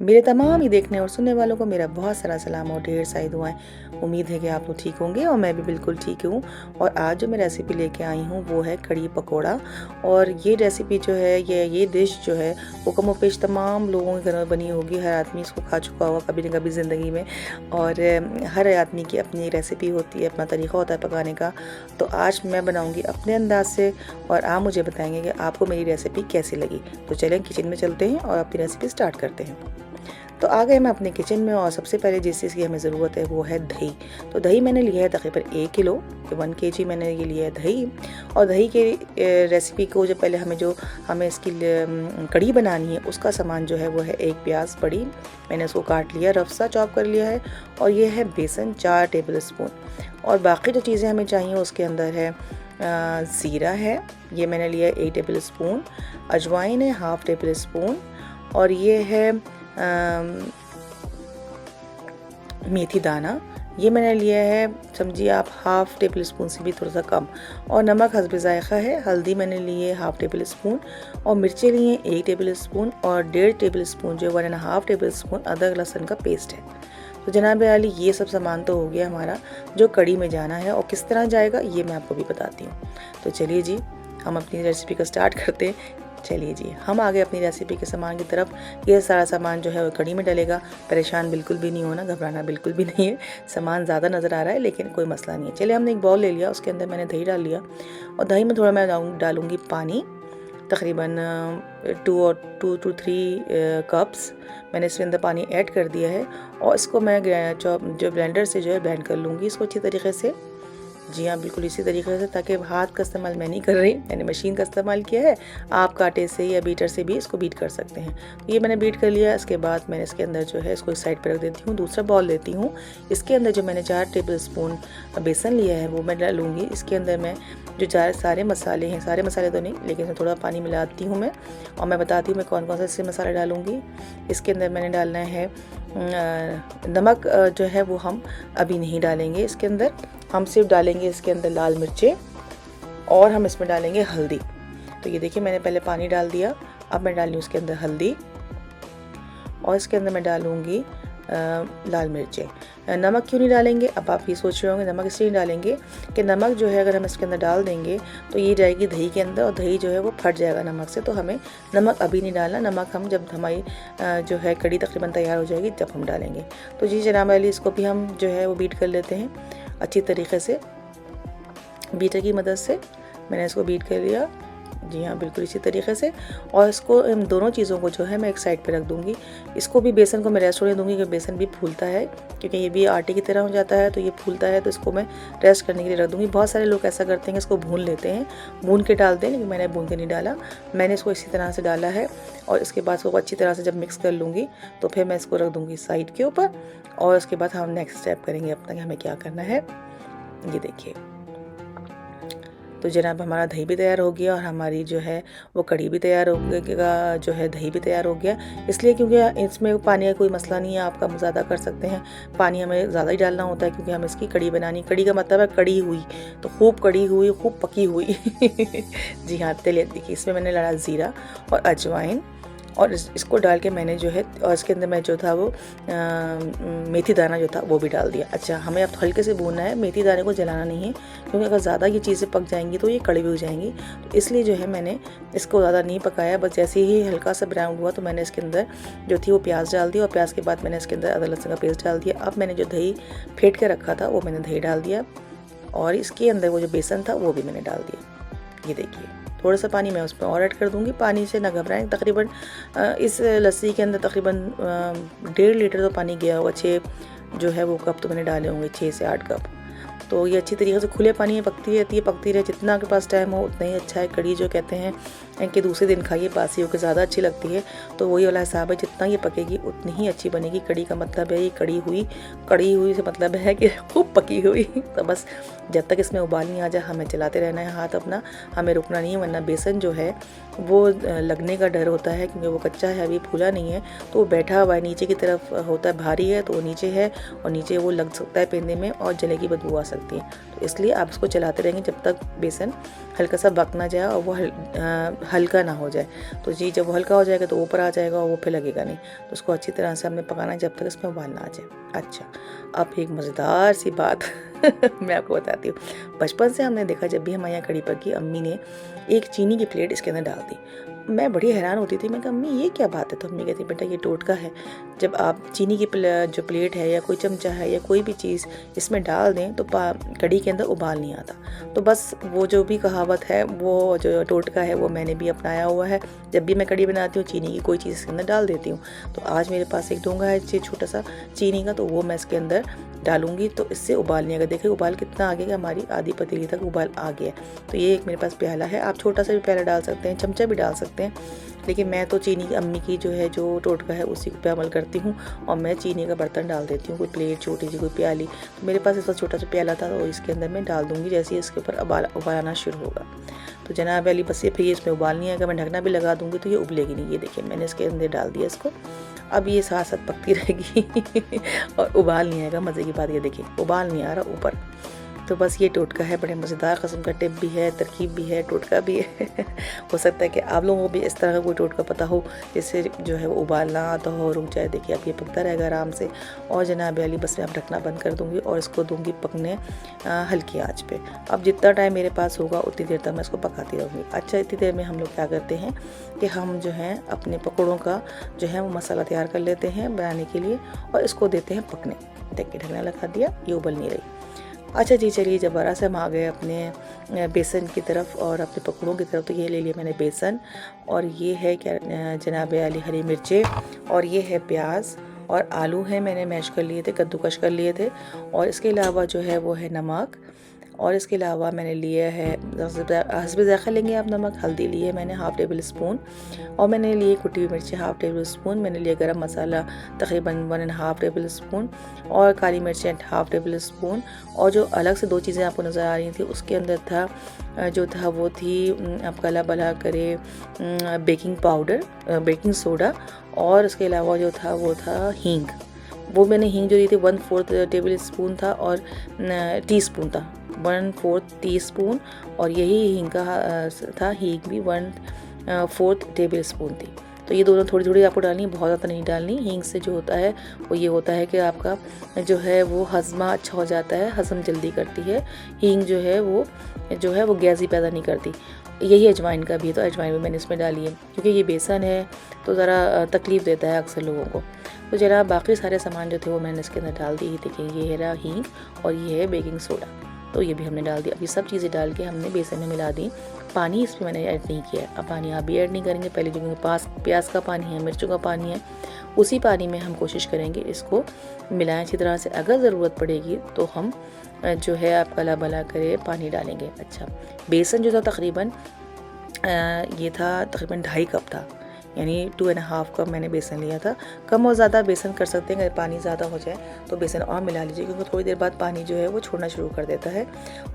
मेरे तमाम ही देखने और सुनने वालों को मेरा बहुत सारा सलाम और ढेर सारी दुआएं। उम्मीद है कि आप लोग ठीक होंगे और मैं भी बिल्कुल ठीक हूँ। और आज जो मैं रेसिपी लेके आई हूँ वो है कड़ी पकोड़ा। और ये रेसिपी जो है ये डिश जो है वो कमोपेश तमाम लोगों के घर में बनी होगी। हर आदमी इसको खा चुका होगा कभी न कभी ज़िंदगी में। और हर आदमी की अपनी रेसिपी होती है, अपना तरीक़ा होता है पकाने का। तो आज मैं बनाऊँगी अपने अंदाज से और आप मुझे बताएंगे कि आपको मेरी रेसिपी कैसी लगी। तो चलें किचन में चलते हैं और अपनी रेसिपी स्टार्ट करते हैं। तो आ गए मैं अपने किचन में और सबसे पहले जिस चीज़ की हमें ज़रूरत है वो है दही। तो दही मैंने लिया है तकरीबन 1 किलो, 1 kg मैंने ये लिया है दही। और दही के रेसिपी को जो पहले हमें इसकी कड़ी बनानी है उसका सामान जो है वो है 1 प्याज बड़ी, मैंने उसको काट लिया, रफ सा चॉप कर लिया है। और ये है बेसन 4 टेबल स्पून। और बाकी जो चीज़ें हमें चाहिए उसके अंदर है ज़ीरा है, ये मैंने लिया है 1 टेबल स्पून। अजवाइन है 1/2 टेबल स्पून। और ये है मेथी दाना, ये मैंने लिया है समझिए आप 1/2 टेबल स्पून से भी थोड़ा सा कम। और नमक हस्ब ज़ायक़ा है। हल्दी मैंने ली है 1/2 टेबल स्पून। और मिर्चें लिए 1 टेबल स्पून। और 1.5 टेबल स्पून जो 1.5 टेबल स्पून अदरक लहसुन का पेस्ट है। तो जनाब आली ये सब सामान तो हो गया हमारा जो कड़ी में जाना है। और किस तरह जाएगा ये मैं आपको भी बताती हूँ। तो चलिए जी हम अपनी रेसिपी को स्टार्ट करते हैं। चलिए जी हम आ गए अपनी रेसिपी के सामान की तरफ। ये सारा सामान जो है वो कड़ी में डलेगा। परेशान बिल्कुल भी नहीं होना, घबराना बिल्कुल भी नहीं है। सामान ज़्यादा नज़र आ रहा है लेकिन कोई मसला नहीं है। चलिए हमने एक बाउल ले लिया, उसके अंदर मैंने दही डाल लिया। और दही में थोड़ा मैं डालूँगी पानी, तकरीबन 2 to 3 कप्स मैंने इसके अंदर पानी ऐड कर दिया है। और इसको मैं जो ब्लेंडर से जो है ब्लेंड कर लूँगी इसको अच्छी तरीके से। जी हाँ, बिल्कुल इसी तरीके से, ताकि हाथ का इस्तेमाल मैं नहीं कर रही, मैंने मशीन का इस्तेमाल किया है। आप कांटे से या बीटर से भी इसको बीट कर सकते हैं। तो ये मैंने बीट कर लिया। इसके बाद मैंने इसके अंदर जो है इसको इस साइड पर रख देती हूँ। दूसरा बाउल लेती हूँ, इसके अंदर जो मैंने 4 टेबल स्पून बेसन लिया है वो मैं डालूँगी। इसके अंदर मैं जो सारे मसाले हैं, सारे मसाले तो नहीं लेकिन इसमें थोड़ा पानी मिलाती हूँ मैं। और मैं बताती हूँ मैं कौन कौन सा इससे मसाला डालूँगी। इसके अंदर मैंने डालना है नमक, जो है वो हम अभी नहीं डालेंगे इसके अंदर। हम सिर्फ डालेंगे इसके अंदर लाल मिर्चें और हम इसमें डालेंगे हल्दी। तो ये देखिए मैंने पहले पानी डाल दिया, अब मैं डाल रही हूँ इसके अंदर हल्दी। और इसके अंदर मैं डालूँगी लाल मिर्चें। नमक क्यों नहीं डालेंगे, अब आप ये सोच रहे होंगे नमक इसलिए नहीं डालेंगे कि नमक जो है अगर हम इसके अंदर डाल देंगे तो ये जाएगी दही के अंदर और दही जो है वो फट जाएगा नमक से। तो हमें नमक अभी नहीं डालना, नमक हम जब हमारी जो है कड़ी तकरीबन तैयार हो जाएगी तब हम डालेंगे। तो जी जनाब वाली इसको भी हम जो है वो बीट कर लेते हैं अच्छी तरीके से। बीटर की मदद से मैंने इसको बीट कर लिया। जी हाँ, बिल्कुल इसी तरीके से। और इसको इन दोनों चीज़ों को जो है मैं एक साइड पे रख दूँगी। इसको भी बेसन को मैं रेस्ट होने दूँगी, क्योंकि बेसन भी फूलता है, क्योंकि ये भी आटे की तरह हो जाता है तो ये फूलता है। तो इसको मैं रेस्ट करने के लिए रख दूँगी। बहुत सारे लोग ऐसा करते हैं इसको भून लेते हैं, भून के डालते हैं, लेकिन मैंने भून के नहीं डाला। मैंने इसको इसी तरह से डाला है। और इसके बाद इसको अच्छी तरह से जब मिक्स कर लूँगी तो फिर मैं इसको रख दूँगी साइड के ऊपर। और उसके बाद हम नेक्स्ट स्टेप करेंगे अपना कि हमें क्या करना है। ये देखिए तो जनाब हमारा दही भी तैयार हो गया और हमारी जो है वो कड़ी भी तैयार हो गया, जो है दही भी तैयार हो गया। इसलिए क्योंकि इसमें पानी का कोई मसला नहीं है, आप कम ज़्यादा कर सकते हैं। पानी हमें ज़्यादा ही डालना होता है क्योंकि हम इसकी कड़ी बनानी, कड़ी का मतलब है कड़ी हुई, तो खूब कड़ी हुई, खूब पकी हुई। जी हाँ, चलिए देखिए इसमें मैंने डाला ज़ीरा और अजवाइन और इसको डाल के मैंने जो है, और इसके अंदर मैं जो था वो मेथी दाना जो था वो भी डाल दिया। अच्छा, हमें अब हल्के से भूनना है, मेथी दाने को जलाना नहीं है, क्योंकि अगर ज़्यादा ये चीज़ें पक जाएंगी तो ये कड़वी हो जाएंगी। तो इसलिए जो है मैंने इसको ज़्यादा नहीं पकाया, बस जैसे ही हल्का सा ब्राउन हुआ तो मैंने इसके अंदर जो थी वो प्याज डाल दिया। और प्याज के बाद मैंने इसके अंदर अदरक लहसुन का पेस्ट डाल दिया। अब मैंने जो दही फेंट के रखा था वो मैंने दही डाल दिया। और इसके अंदर वो जो बेसन था वो भी मैंने डाल दिया। ये देखिए थोड़ा सा पानी मैं उसमें और ऐड कर दूंगी। पानी से ना घबराएं, तकरीबन इस लस्सी के अंदर तकरीबन 1.5 लीटर तो पानी गया होगा। 6 जो है वो कप तो मैंने डाले होंगे, 6 से 8 कप। तो ये अच्छी तरीके से खुले पानी में पकती रहती है, पकती रहे, जितना आपके पास टाइम हो उतना ही अच्छा है। कड़ी जो कहते हैं कि दूसरे दिन खाइए, बासी होकर ज़्यादा अच्छी लगती है। तो वही वाला हिसाब है, जितना ये पकेगी उतनी ही अच्छी बनेगी। कड़ी का मतलब है ये कड़ी हुई से मतलब है कि खूब पकी हुई। तो बस जब तक इसमें उबाल नहीं आ जाए हमें चलाते रहना है हाथ अपना, हमें रुकना नहीं है, वरना बेसन जो है वो लगने का डर होता है, क्योंकि वो कच्चा है, अभी फूला नहीं है। तो वो बैठा हुआ है नीचे की तरफ होता है, भारी है तो वो नीचे है और नीचे वो लग सकता है पेंदे में और जले की बदबू आ सकती है। तो इसलिए आप इसको चलाते रहेंगे जब तक बेसन हल्का सा पक ना जाए और वो हल्का ना हो जाए। तो जी जब वो हल्का हो जाएगा तो ऊपर आ जाएगा और वो फिर लगेगा नहीं। तो उसको अच्छी तरह से हमने पकाना है जब तक इसमें उबाल ना आ जाए। अच्छा, अब एक मज़ेदार सी बात मैं आपको बताती हूँ। बचपन से हमने देखा जब भी हमारे यहाँ कड़ी पकी अम्मी ने एक चीनी की प्लेट इसके अंदर डाल दी। मैं बड़ी हैरान होती थी, मैं कहा अम्मी ये क्या बात है? तो अम्मी कहती बेटा ये टोटका है, जब आप चीनी की जो प्लेट है या कोई चमचा है या कोई भी चीज़ इसमें डाल दें तो कड़ी के अंदर उबाल नहीं आता। तो बस वो जो भी कहावत है, वो जो टोटका है वो मैंने भी अपनाया हुआ है। जब भी मैं कड़ी बनाती हूँ चीनी की कोई चीज़ इसके अंदर डाल देती हूँ। तो आज मेरे पास एक डोंगा है छोटा सा चीनी का, तो वो मैं इसके अंदर डालूंगी तो इससे उबाल नहीं आएगा। देखिए उबाल कितना आ गया, हमारी आधी पतीली तक उबाल आ गया। तो ये एक मेरे पास प्याला है, आप छोटा सा भी प्याला डाल सकते हैं, चमचा भी डाल सकते हैं, लेकिन मैं तो चीनी की अम्मी की जो है जो टोटका है उसी पे अमल करती हूँ और मैं चीनी का बर्तन डाल देती हूँ, कोई प्लेट छोटी सी कोई प्याली। तो मेरे पास ऐसा छोटा सा प्याला था तो इसके अंदर मैं डाल दूँगी जैसे ही इसके ऊपर उबालना शुरू होगा। तो जनाब वाली बस ये फिर ये इसमें उबाल नहीं आएगा, मैं ढकना भी लगा दूँगी तो ये उबलेगी नहीं। ये देखिए मैंने इसके अंदर डाल दिया इसको, अब ये साथ साथ पकती रहेगी और उबाल नहीं आएगा। मज़े की बात ये देखिए उबाल नहीं आ रहा ऊपर। तो बस ये टोटका है, बड़े मज़ेदार किस्म का टिप भी है, तरकीब भी है, टोटका भी है। हो सकता है कि आप लोगों को भी इस तरह का कोई टोटका पता हो जिससे जो है वो उबालना आता हो, रुक जाए। देखिए अब ये पकता रहेगा आराम से। और जनाब वाली बस मैं अब ढकना बंद कर दूँगी और इसको दूँगी पकने हल्की आँच पे। अब जितना टाइम मेरे पास होगा उतनी देर तक मैं इसको पकाती रहूँगी। अच्छा, इतनी देर में हम लोग क्या करते हैं कि हम जो है अपने पकौड़ों का जो है वो मसाला तैयार कर लेते हैं बनाने के लिए और इसको देते हैं पकने। देखिए ढकना लगा दिया, ये उबल नहीं रही। अच्छा जी, चलिए दोबारा से हम आ गए अपने बेसन की तरफ और अपने पकौड़ों की तरफ। तो ये ले लिया मैंने बेसन और ये है क्या जनाब वाली हरी मिर्चें और ये है प्याज और आलू है मैंने मैश कर लिए थे, कद्दूकश कर लिए थे। और इसके अलावा जो है वो है नमक और इसके अलावा मैंने लिया है हस्बे ज़ायक़ा लेंगे आप नमक। हल्दी ली है मैंने हाफ़ टेबल स्पून और मैंने लिए कुटी हुई मिर्ची हाफ़ टेबल स्पून। मैंने लिया गरम मसाला तकरीबन 1.5 टेबल स्पून और काली मिर्चें हाफ़ टेबल स्पून। और जो अलग से 2 चीज़ें आपको नज़र आ रही थी उसके अंदर था जो था वो थी आप काला भला करे बेकिंग पाउडर, बेकिंग सोडा और उसके अलावा जो था वो था हींग। वो मैंने हींग जो दी थी 1/4 टेबल स्पून था और टीस्पून था 1/4 टीस्पून और यही हींग का था, हींग भी 1/4 टेबल स्पून थी। तो ये दोनों थोड़ी थोड़ी आपको डालनी है, बहुत ज़्यादा नहीं डालनी। हींग से जो होता है वो ये होता है कि आपका जो है वो हज़मा अच्छा हो जाता है, हज़म जल्दी करती है। हींग जो है वो गैस ही पैदा नहीं करती। यही अजवाइन का भी है, तो अजवाइन भी मैंने इसमें डाली है क्योंकि ये बेसन है तो ज़रा तकलीफ़ देता है अक्सर लोगों को। तो जरा बाकी सारे सामान जो थे वो मैंने इसके अंदर डाल दिए। देखिए ये है रहा हींग और ये है बेकिंग सोडा, तो ये भी हमने डाल दिया। अब ये सब चीज़ें डाल के हमने बेसन में मिला दी। पानी इसमें मैंने ऐड नहीं किया है, अब पानी आप भी ऐड नहीं करेंगे। पहले जो पास प्याज का पानी है, मिर्चों का पानी है, उसी पानी में हम कोशिश करेंगे इसको मिलाएं अच्छी तरह से। अगर ज़रूरत पड़ेगी तो हम जो है आप कला भला करे पानी डालेंगे। अच्छा, बेसन जो था तकरीबन ये था तकरीबन 2.5 कप था, यानी 2.5 कप मैंने बेसन लिया था। कम और ज़्यादा बेसन कर सकते हैं, अगर पानी ज़्यादा हो जाए तो बेसन और मिला लीजिए क्योंकि थोड़ी देर बाद पानी जो है वो छोड़ना शुरू कर देता है।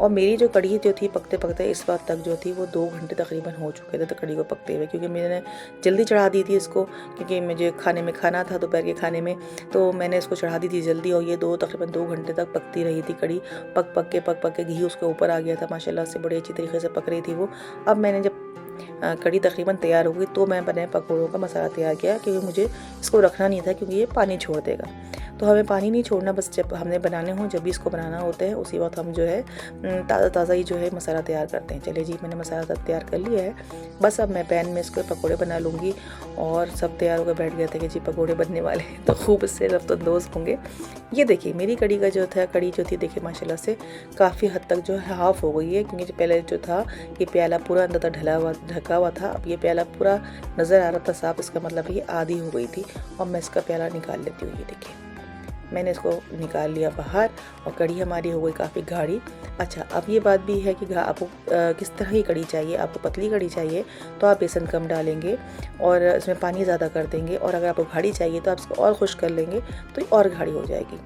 और मेरी जो कढ़ी जो थी पकते पकते इस वक्त तक जो थी वो 2 घंटे तकरीबन हो चुके थे तो कढ़ी को पकते हुए, क्योंकि मैंने जल्दी चढ़ा दी थी इसको क्योंकि मुझे खाने में खाना था दोपहर के खाने में, तो मैंने इसको चढ़ा दी थी जल्दी और ये तकरीबन 2 घंटे तक पकती रही थी कढ़ी। पक के घी उसके ऊपर आ गया था माशाल्लाह से, बड़ी अच्छी तरीके से पक रही थी वो। अब मैंने जब कढ़ी तकरीबन तैयार हो गई तो मैं मैंने पकौड़ों का मसाला तैयार किया क्योंकि मुझे इसको रखना नहीं था क्योंकि ये पानी छोड़ देगा। तो हमें पानी नहीं छोड़ना, बस जब हमने बनाने हों, जब भी इसको बनाना होता है उसी वक्त हम जो है ताज़ा ही जो है मसाला तैयार करते हैं। चलिए जी, मैंने मसाला तैयार कर लिया है। बस अब मैं पैन में इसको पकौड़े बना लूँगी और सब तैयार होकर बैठ गए थे कि जी पकौड़े बनने वाले हैं, तो खूब इससे लुत्फ़अंदोज़ होंगे। ये देखिए मेरी कढ़ी जो थी देखिए माशाल्लाह से काफ़ी हद तक जो है हाफ़ हो गई है, क्योंकि जो पहले जो था ये प्याला पूरा अंदर तक ढका हुआ था। अब ये प्याला पूरा नज़र आ रहा था साफ, इसका मतलब ये आधी हो गई थी। और मैं इसका प्याला निकाल लेती हूँ। ये देखिए मैंने इसको निकाल लिया बाहर और कढ़ी हमारी हो गई काफ़ी गाढ़ी। अच्छा, अब ये बात भी है कि आपको किस तरह की कढ़ी चाहिए। आपको पतली कढ़ी चाहिए तो आप बेसन कम डालेंगे और इसमें पानी ज़्यादा कर देंगे, और अगर आपको गाढ़ी चाहिए तो आप इसको और खुश्क कर लेंगे तो ये और गाढ़ी हो जाएगी।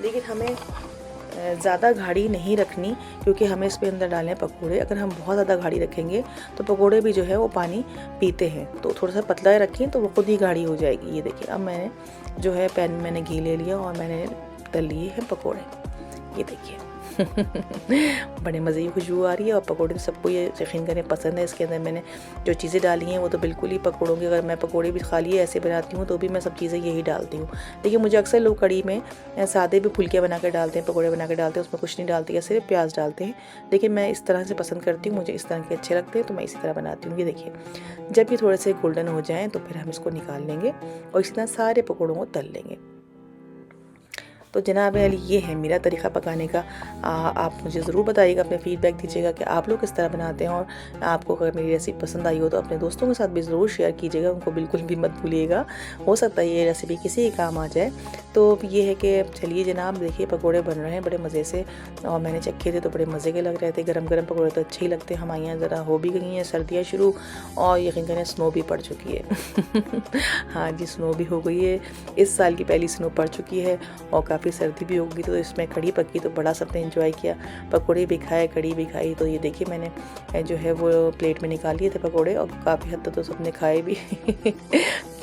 लेकिन हमें ज़्यादा गाढ़ी नहीं रखनी क्योंकि हमें इस पे अंदर डालने हैं पकौड़े। अगर हम बहुत ज़्यादा गाढ़ी रखेंगे तो पकौड़े भी जो है वो पानी पीते हैं, तो थोड़ा सा पतला रखें तो वो खुद ही गाढ़ी हो जाएगी। ये देखिए अब मैंने जो है पैन में मैंने घी ले लिया और मैंने तल लिए हैं पकौड़े। ये देखिए बड़े मज़े की खुशबू आ रही है और पकौड़े तो सबको ये यकीन करें पसंद है। इसके अंदर मैंने जो चीज़ें डाली हैं वो तो बिल्कुल ही पकौड़ों की, अगर मैं पकौड़े भी खाली ऐसे बनाती हूँ तो भी मैं सब चीज़ें यही डालती हूँ। देखिए मुझे अक्सर लोग कड़ी में सादे भी फुल्कियाँ बना कर डालते हैं, पकौड़े बना कर डालते हैं, उसमें कुछ नहीं डालती है, सिर्फ प्याज डालते हैं। लेकिन मैं इस तरह से पसंद करती हूँ, मुझे इस तरह के अच्छे लगते हैं तो मैं इसी तरह बनाती हूँ। ये देखिए जब ये थोड़े से गोल्डन हो जाएँ तो फिर हम इसको निकाल लेंगे और इसी तरह सारे पकौड़ों को तल लेंगे। तो जनाब अली ये है मेरा तरीक़ा पकाने का। आप मुझे ज़रूर बताइएगा, अपने फ़ीडबैक दीजिएगा कि आप लोग किस तरह बनाते हैं, और आपको अगर मेरी रेसिपी पसंद आई हो तो अपने दोस्तों के साथ भी ज़रूर शेयर कीजिएगा, उनको बिल्कुल भी मत भूलिएगा, हो सकता है ये रेसिपी किसी के काम आ जाए। तो ये है कि चलिए जनाब देखिए पकौड़े बन रहे हैं बड़े मज़े से, और मैंने चखे थे तो बड़े मज़े के लग रहे थे। गरम गरम पकौड़े तो अच्छे ही लगते हैं। हमारे यहाँ ज़रा हो भी गई हैं सर्दियाँ शुरू, और यकीन करें स्नो भी पड़ चुकी है। हाँ जी, स्नो भी हो गई है, इस साल की पहली स्नो पड़ चुकी है और काफ़ी सर्दी भी होगी। तो इसमें कड़ी पकी तो बड़ा सबने एंजॉय किया, पकौड़े भी खाए, कड़ी भी खाई। तो ये देखिए मैंने जो है वो प्लेट में निकाल लिए थे पकौड़े, और काफ़ी हद तक तो सबने खाए भी।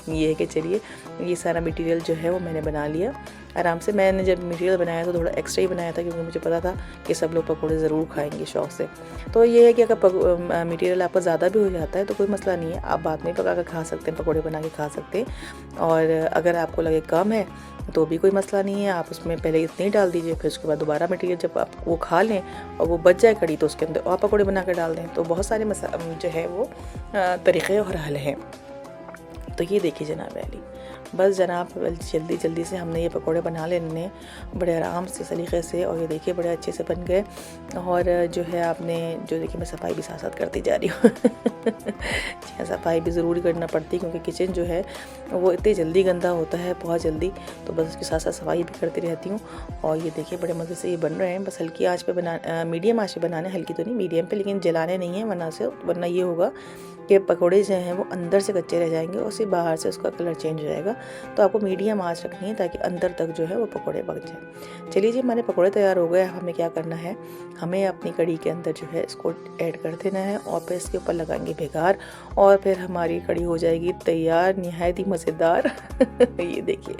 ये है कि चलिए ये सारा मटेरियल जो है वो मैंने बना लिया आराम से। मैंने जब मटेरियल बनाया तो थोड़ा एक्स्ट्रा ही बनाया था, क्योंकि मुझे पता था कि सब लोग पकौड़े ज़रूर खाएंगे शौक़ से। तो ये है कि अगर मटेरियल आपका ज़्यादा भी हो जाता है तो कोई मसला नहीं है, आप बाद में पका कर खा सकते हैं, पकौड़े बना के खा सकते हैं। और अगर आपको लगे कम है तो भी कोई मसला नहीं है, आप उसमें पहले इतने ही डाल दीजिए, फिर उसके बाद दोबारा मटेरियल जब आप वो खा लें और वो बच जाए कड़ी तो उसके अंदर और पकौड़े बना कर डाल दें। तो बहुत सारे जो है वो तरीक़े और हल हैं। तो ये देखिए जनाब अली, बस जनाब जल्दी जल्दी से हमने ये पकौड़े बना लेने बड़े आराम से सलीक़े से, और ये देखिए बड़े अच्छे से बन गए। और जो है आपने जो देखिए मैं सफाई भी साथ साथ करती जा रही हूँ। सफाई भी ज़रूरी करना पड़ती है, क्योंकि किचन जो है वो इतनी जल्दी गंदा होता है, बहुत जल्दी, तो बस उसके साथ साथ सफाई भी करती रहती हूँ। और ये देखिए बड़े मज़े से ये बन रहे हैं। बस हल्की आँच पे मीडियम आँच पे बनाना, हल्की तो नहीं मीडियम पे, लेकिन जलाने नहीं है वरना ये होगा कि पकौड़े जो हैं वो अंदर से कच्चे रह जाएंगे और सिर्फ बाहर से उसका कलर चेंज हो जाएगा। तो आपको मीडियम आंच रखनी है ताकि अंदर तक जो है वो पकौड़े पक जाए। चलिए जी हमारे पकौड़े तैयार हो गए। हमें क्या करना है, हमें अपनी कड़ी के अंदर जो है इसको ऐड कर देना है और फिर इसके ऊपर लगाएंगे बेगार, और फिर हमारी कड़ी हो जाएगी तैयार, निहायत ही मज़ेदार। ये देखिए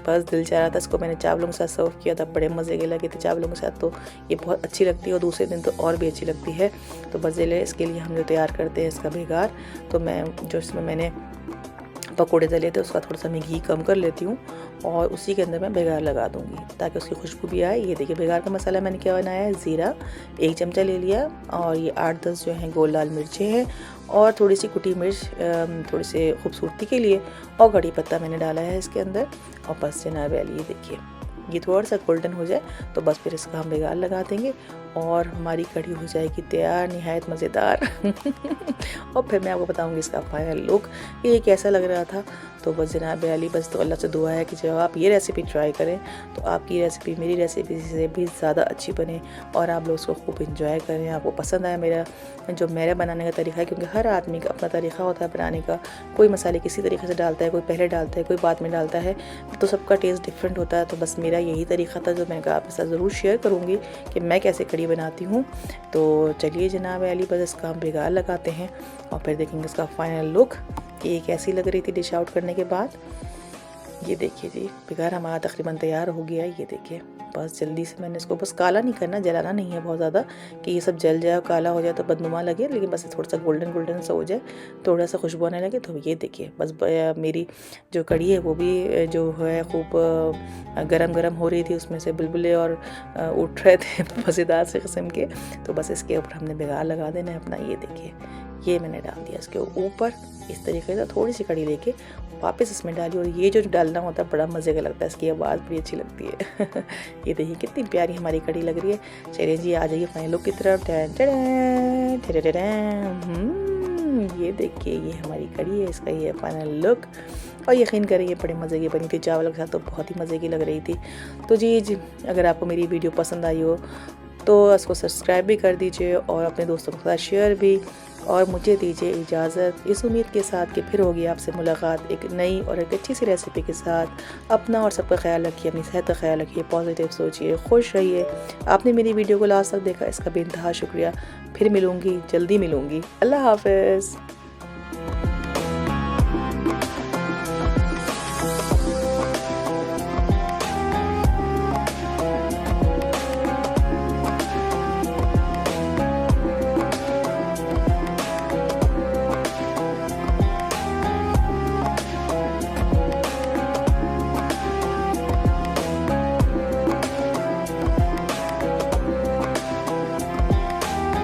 बस दिल चाह रहा था, इसको मैंने चावलों के साथ सर्व किया था, बड़े मज़े के लगे थे चावलों के साथ। तो ये बहुत अच्छी लगती है और दूसरे दिन तो और भी अच्छी लगती है। तो बस इसके लिए हम जो तैयार करते हैं इसका बेगार, तो मैं जो इसमें मैंने पकौड़े तले थे उसका थोड़ा सा मैं घी कम कर लेती हूँ और उसी के अंदर मैं बेगार लगा दूँगी ताकि उसकी खुशबू भी आए। ये देखिए बेगार का मसाला मैंने क्या बनाया है, ज़ीरा 1 चमचा ले लिया, और ये 8-10 जो हैं गोल लाल मिर्चें हैं, और थोड़ी सी कुटी मिर्च थोड़ी सी खूबसूरती के लिए, और कड़ी पत्ता मैंने डाला है इसके अंदर। और बस जनाब अली ये देखिए ये थोड़ा सा गोल्डन हो जाए तो बस फिर इसका हम बेगार लगा देंगे और हमारी कड़ी हो जाएगी तैयार, निहायत मज़ेदार। और फिर मैं आपको बताऊंगी इसका फाइनल लुक कि ये कैसा लग रहा था। तो बस जनाब अली बस तो अल्लाह से दुआ है कि जब आप ये रेसिपी ट्राई करें तो आपकी रेसिपी मेरी रेसिपी से भी ज़्यादा अच्छी बने और आप लोग उसको खूब इंजॉय करें, आपको पसंद आए मेरा बनाने का तरीका है। क्योंकि हर आदमी का अपना तरीका होता है बनाने का, कोई मसाले किसी तरीके से डालता है, कोई पहले डालता है, कोई बाद में डालता है, तो सबका टेस्ट डिफरेंट होता है। तो बस मेरा यही तरीका था जो मैंने कहा आपके साथ ज़रूर शेयर करूँगी कि मैं कैसे कड़ी बनाती हूँ। तो चलिए जनाब अली बस इसका हम बेगार लगाते हैं और फिर देखेंगे इसका फाइनल लुक कि ये कैसी लग रही थी डिश आउट करने के बाद। ये देखिए जी बेगार हमारा तकरीबन तैयार हो गया है। ये देखिए बस जल्दी से मैंने इसको बस काला नहीं करना, जलाना नहीं है बहुत ज़्यादा कि ये सब जल जाए, काला हो जाए तो बदनुमा लगे, लेकिन बस थोड़ा सा गोल्डन गोल्डन सा हो जाए, थोड़ा सा खुशबू आने लगे। तो ये देखिए बस मेरी जो कड़ी है वो भी जो है खूब गरम गरम हो रही थी, उसमें से बुलबुले और उठ रहे थे मज़ेदार से किस्म के। तो बस इसके ऊपर हमने बेगार लगा देना है अपना। ये देखिए ये मैंने डाल दिया इसके ऊपर इस तरीके से, थोड़ी सी कड़ी लेके वापस इसमें डाली। और ये जो डालना होता है बड़ा मज़े का लगता है, इसकी आवाज़ बड़ी अच्छी लगती है। ये देखिए कितनी प्यारी हमारी कड़ी लग रही है। चलिए जी आ जाइए फाइनल लुक की तरफ। ये देखिए ये हमारी कड़ी है, इसका ये फाइनल लुक। और यकीन करें ये बड़े मज़े की बनी थी, चावल के साथ तो बहुत ही मज़े की लग रही थी। तो जी अगर आपको मेरी वीडियो पसंद आई हो तो इसको सब्सक्राइब भी कर दीजिए और अपने दोस्तों के साथ शेयर भी, और मुझे दीजिए इजाज़त इस उम्मीद के साथ कि फिर होगी आपसे मुलाकात एक नई और एक अच्छी सी रेसिपी के साथ। अपना और सबका ख्याल रखिए, अपनी सेहत का ख्याल रखिए, पॉजिटिव सोचिए, खुश रहिए। आपने मेरी वीडियो को लास्ट तक देखा, इसका बेइंतहा शुक्रिया। फिर मिलूँगी, जल्दी मिलूँगी। अल्लाह हाफ़िज़।